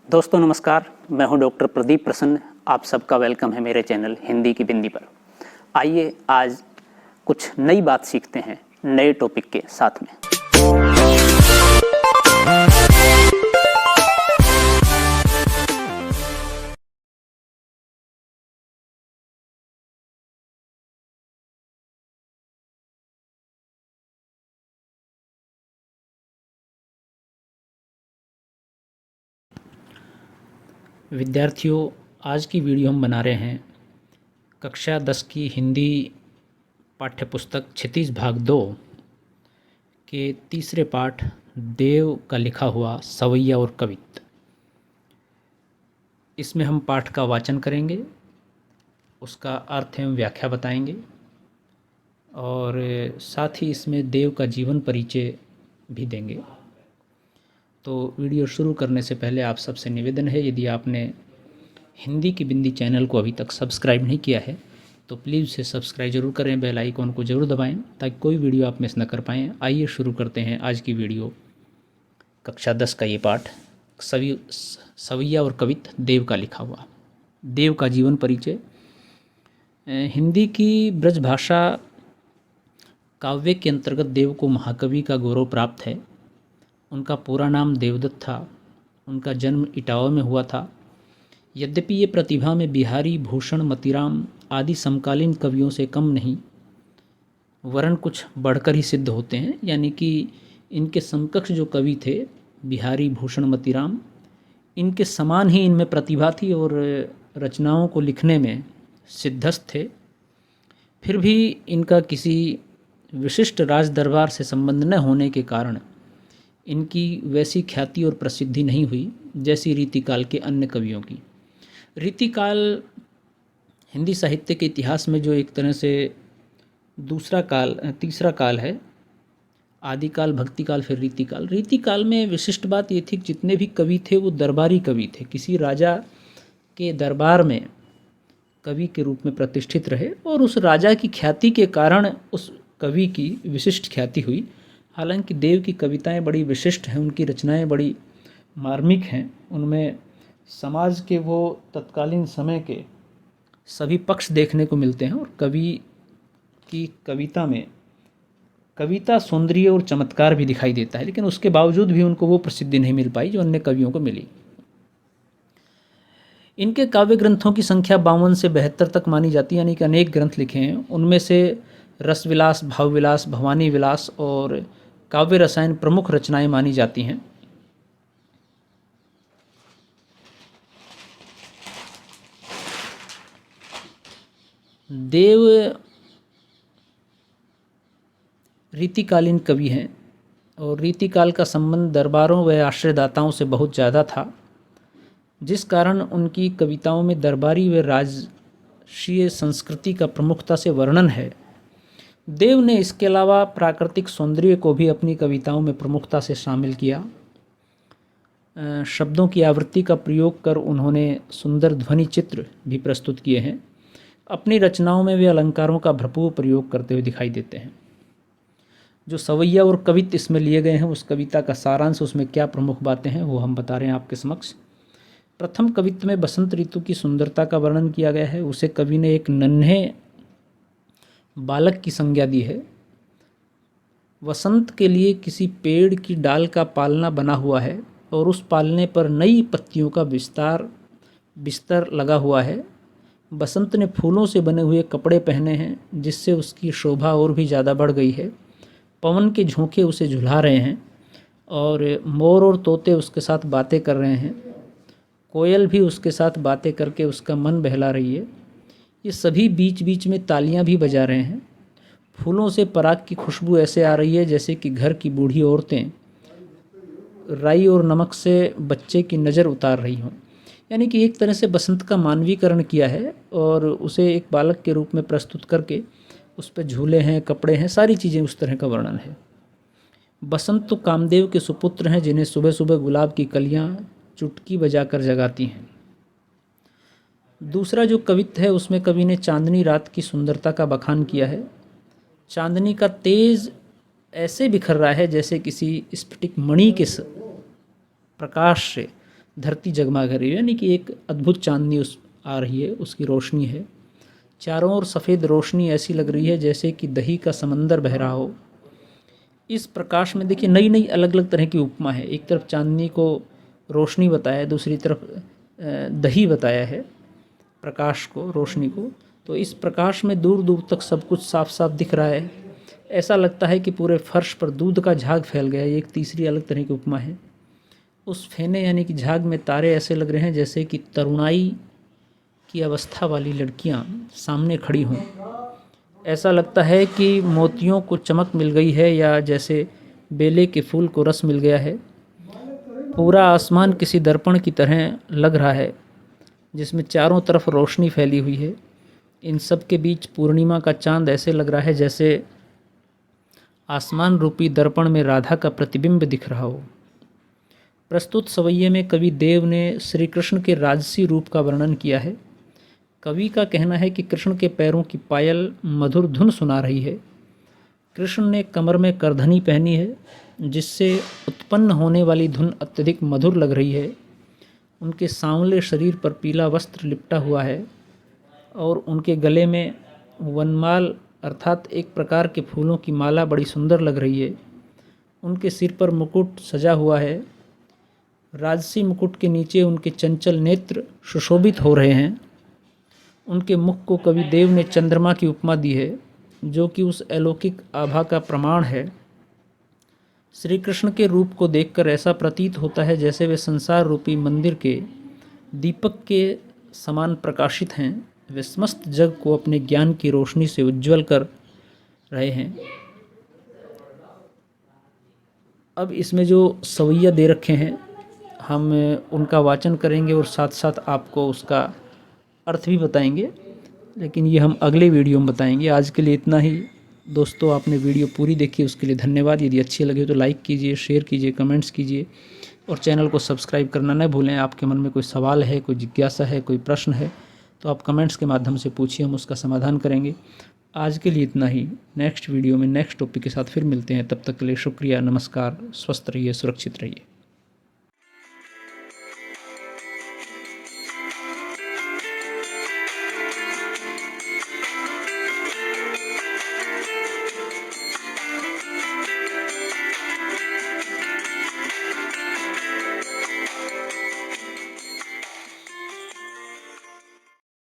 दोस्तों नमस्कार, मैं हूं डॉक्टर प्रदीप प्रसन्न। आप सबका वेलकम है मेरे चैनल हिंदी की बिंदी पर। आइए आज कुछ नई बात सीखते हैं नए टॉपिक के साथ में। विद्यार्थियों, आज की वीडियो हम बना रहे हैं कक्षा 10 की हिंदी पाठ्यपुस्तक क्षितिज भाग 2 के तीसरे पाठ देव का लिखा हुआ सवैया और कवित। इसमें हम पाठ का वाचन करेंगे, उसका अर्थ एवं व्याख्या बताएंगे और साथ ही इसमें देव का जीवन परिचय भी देंगे। तो वीडियो शुरू करने से पहले आप सबसे निवेदन है, यदि आपने हिंदी की बिंदी चैनल को अभी तक सब्सक्राइब नहीं किया है तो प्लीज़ उसे सब्सक्राइब जरूर करें, बेल आइकॉन को ज़रूर दबाएं ताकि कोई वीडियो आप मिस न कर पाएँ। आइए शुरू करते हैं आज की वीडियो। कक्षा 10 का ये पाठ सवैया और कवित देव का लिखा हुआ। देव का जीवन परिचय। हिंदी की ब्रज भाषा काव्य के अंतर्गत देव को महाकवि का गौरव प्राप्त है। उनका पूरा नाम देवदत्त था। उनका जन्म इटावा में हुआ था। यद्यपि ये प्रतिभा में बिहारी भूषण मतीराम आदि समकालीन कवियों से कम नहीं, वरन कुछ बढ़कर ही सिद्ध होते हैं। यानी कि इनके समकक्ष जो कवि थे बिहारी भूषण मतीराम, इनके समान ही इनमें प्रतिभा थी और रचनाओं को लिखने में सिद्धस्थ थे। फिर भी इनका किसी विशिष्ट राज दरबार से संबंध न होने के कारण इनकी वैसी ख्याति और प्रसिद्धि नहीं हुई जैसी रीतिकाल के अन्य कवियों की। रीतिकाल हिंदी साहित्य के इतिहास में जो एक तरह से तीसरा काल है। आदिकाल, भक्तिकाल, फिर रीतिकाल। रीतिकाल में विशिष्ट बात ये थी कि जितने भी कवि थे वो दरबारी कवि थे, किसी राजा के दरबार में कवि के रूप में प्रतिष्ठित रहे और उस राजा की ख्याति के कारण उस कवि की विशिष्ट ख्याति हुई। हालांकि देव की कविताएं बड़ी विशिष्ट हैं, उनकी रचनाएं बड़ी मार्मिक हैं। उनमें समाज के वो तत्कालीन समय के सभी पक्ष देखने को मिलते हैं और कवि की कविता में कविता सौंदर्य और चमत्कार भी दिखाई देता है, लेकिन उसके बावजूद भी उनको वो प्रसिद्धि नहीं मिल पाई जो अन्य कवियों को मिली। इनके काव्य ग्रंथों की संख्या 52 से 72 तक मानी जाती है, यानी कि अनेक ग्रंथ लिखे हैं। उनमें से रस विलास, भाव विलास, भवानी विलास और काव्य रसायन प्रमुख रचनाएं मानी जाती हैं। देव रीतिकालीन कवि हैं और रीतिकाल का संबंध दरबारों व आश्रयदाताओं से बहुत ज़्यादा था, जिस कारण उनकी कविताओं में दरबारी व राजसीय संस्कृति का प्रमुखता से वर्णन है। देव ने इसके अलावा प्राकृतिक सौंदर्य को भी अपनी कविताओं में प्रमुखता से शामिल किया। शब्दों की आवृत्ति का प्रयोग कर उन्होंने सुंदर ध्वनि चित्र भी प्रस्तुत किए हैं। अपनी रचनाओं में वे अलंकारों का भरपूर प्रयोग करते हुए दिखाई देते हैं। जो सवैया और कवित इसमें लिए गए हैं, उस कविता का सारांश, उसमें क्या प्रमुख बातें हैं वो हम बता रहे हैं आपके समक्ष। प्रथम कवित्व में बसंत ऋतु की सुंदरता का वर्णन किया गया है। उसे कवि ने एक नन्हे बालक की संज्ञा दी है। वसंत के लिए किसी पेड़ की डाल का पालना बना हुआ है और उस पालने पर नई पत्तियों का बिस्तर लगा हुआ है। बसंत ने फूलों से बने हुए कपड़े पहने हैं, जिससे उसकी शोभा और भी ज़्यादा बढ़ गई है। पवन के झोंके उसे झुला रहे हैं और मोर और तोते उसके साथ बातें कर रहे हैं। कोयल भी उसके साथ बातें करके उसका मन बहला रही है। ये सभी बीच बीच में तालियां भी बजा रहे हैं। फूलों से पराग की खुशबू ऐसे आ रही है जैसे कि घर की बूढ़ी औरतें राई और नमक से बच्चे की नज़र उतार रही हों। यानी कि एक तरह से बसंत का मानवीकरण किया है और उसे एक बालक के रूप में प्रस्तुत करके उस पर झूले हैं, कपड़े हैं, सारी चीज़ें उस तरह का वर्णन है। बसंत तो कामदेव के सुपुत्र हैं, जिन्हें सुबह सुबह गुलाब की कलियां चुटकी बजाकर जगाती हैं। दूसरा जो कवित्व है उसमें कवि ने चांदनी रात की सुंदरता का बखान किया है। चांदनी का तेज ऐसे बिखर रहा है जैसे किसी स्फटिक मणि के प्रकाश से धरती जगमगा रही है, यानी कि एक अद्भुत चांदनी उस आ रही है, उसकी रोशनी है। चारों ओर सफ़ेद रोशनी ऐसी लग रही है जैसे कि दही का समंदर बह रहा हो। इस प्रकाश में देखिए नई नई अलग अलग तरह की उपमा है। एक तरफ चांदनी को रोशनी बताया है, दूसरी तरफ दही बताया है प्रकाश को, रोशनी को। तो इस प्रकाश में दूर दूर तक सब कुछ साफ साफ दिख रहा है। ऐसा लगता है कि पूरे फर्श पर दूध का झाग फैल गया है। एक तीसरी अलग तरह की उपमा है। उस फेने यानी कि झाग में तारे ऐसे लग रहे हैं जैसे कि तरुणाई की अवस्था वाली लड़कियां सामने खड़ी हों। ऐसा लगता है कि मोतियों को चमक मिल गई है या जैसे बेले के फूल को रस मिल गया है। पूरा आसमान किसी दर्पण की तरह लग रहा है जिसमें चारों तरफ रोशनी फैली हुई है। इन सब के बीच पूर्णिमा का चांद ऐसे लग रहा है जैसे आसमान रूपी दर्पण में राधा का प्रतिबिंब दिख रहा हो। प्रस्तुत सवैये में कवि देव ने श्री कृष्ण के राजसी रूप का वर्णन किया है। कवि का कहना है कि कृष्ण के पैरों की पायल मधुर धुन सुना रही है। कृष्ण ने कमर में करधनी पहनी है जिससे उत्पन्न होने वाली धुन अत्यधिक मधुर लग रही है। उनके सांवले शरीर पर पीला वस्त्र लिपटा हुआ है और उनके गले में वनमाल अर्थात एक प्रकार के फूलों की माला बड़ी सुंदर लग रही है। उनके सिर पर मुकुट सजा हुआ है। राजसी मुकुट के नीचे उनके चंचल नेत्र सुशोभित हो रहे हैं। उनके मुख को कवि देव ने चंद्रमा की उपमा दी है जो कि उस अलौकिक आभा का प्रमाण है। श्री कृष्ण के रूप को देखकर ऐसा प्रतीत होता है जैसे वे संसार रूपी मंदिर के दीपक के समान प्रकाशित हैं। वे समस्त जग को अपने ज्ञान की रोशनी से उज्ज्वल कर रहे हैं। अब इसमें जो सवैया दे रखे हैं हम उनका वाचन करेंगे और साथ साथ आपको उसका अर्थ भी बताएंगे, लेकिन ये हम अगले वीडियो में बताएंगे। आज के लिए इतना ही। दोस्तों, आपने वीडियो पूरी देखी उसके लिए धन्यवाद। यदि अच्छी लगे तो लाइक कीजिए, शेयर कीजिए, कमेंट्स कीजिए और चैनल को सब्सक्राइब करना न भूलें। आपके मन में कोई सवाल है, कोई जिज्ञासा है, कोई प्रश्न है तो आप कमेंट्स के माध्यम से पूछिए, हम उसका समाधान करेंगे। आज के लिए इतना ही। नेक्स्ट वीडियो में नेक्स्ट टॉपिक के साथ फिर मिलते हैं। तब तक के लिए शुक्रिया, नमस्कार, स्वस्थ रहिए, सुरक्षित रहिए।